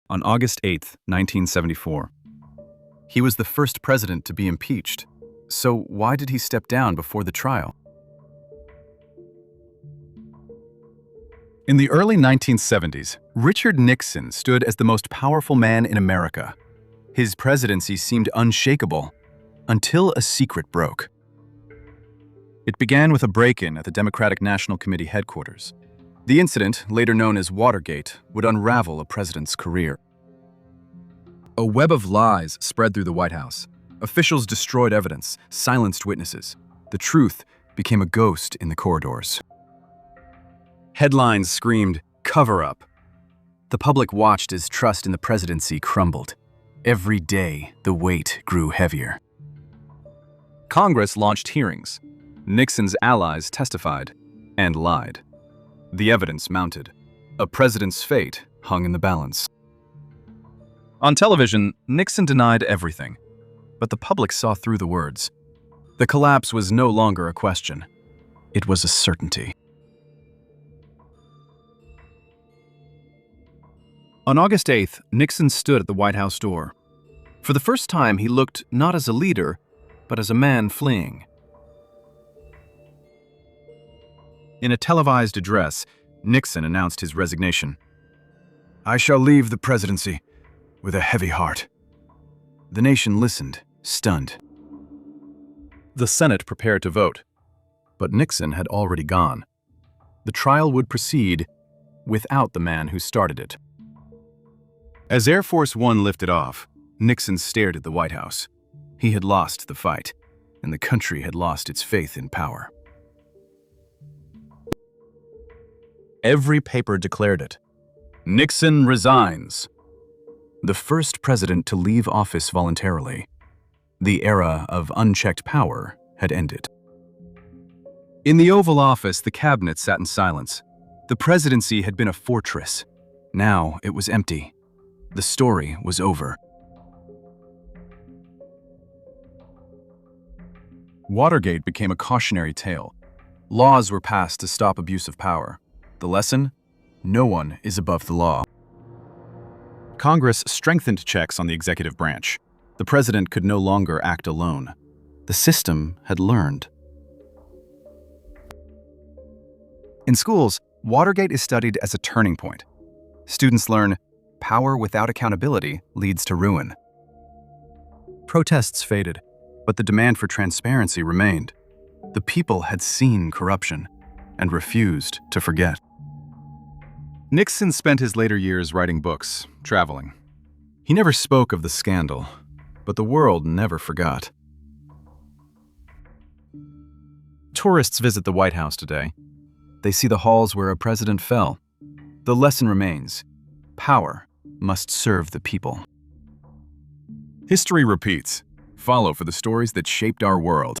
on August 8, 1974. He was the first president to be impeached. So why did he step down before the trial? In the early 1970s, Richard Nixon stood as the most powerful man in America. His presidency seemed unshakable until a secret broke. It began with a break-in at the Democratic National Committee headquarters. The incident, later known as Watergate, would unravel a president's career. A web of lies spread through the White House. Officials destroyed evidence, silenced witnesses. The truth became a ghost in the corridors. Headlines screamed, "Cover up." The public watched as trust in the presidency crumbled. Every day, the weight grew heavier. Congress launched hearings. Nixon's allies testified and lied. The evidence mounted. A president's fate hung in the balance. On television, Nixon denied everything, but the public saw through the words. The collapse was no longer a question. It was a certainty. On August 8th, Nixon stood at the White House door. For the first time, he looked not as a leader, but as a man fleeing. In a televised address, Nixon announced his resignation. "I shall leave the presidency with a heavy heart." The nation listened, stunned. The Senate prepared to vote, but Nixon had already gone. The trial would proceed without the man who started it. As Air Force One lifted off, Nixon stared at the White House. He had lost the fight, and the country had lost its faith in power. Every paper declared it. Nixon resigns. The first president to leave office voluntarily. The era of unchecked power had ended. In the Oval Office, the cabinet sat in silence. The presidency had been a fortress. Now it was empty. The story was over. Watergate became a cautionary tale. Laws were passed to stop abuse of power. The lesson? No one is above the law. Congress strengthened checks on the executive branch. The president could no longer act alone. The system had learned. In schools, Watergate is studied as a turning point. Students learn power without accountability leads to ruin. Protests faded, but the demand for transparency remained. The people had seen corruption and refused to forget. Nixon spent his later years writing books, traveling. He never spoke of the scandal, but the world never forgot. Tourists visit the White House today. They see the halls where a president fell. The lesson remains: power must serve the people. History repeats. Follow for the stories that shaped our world.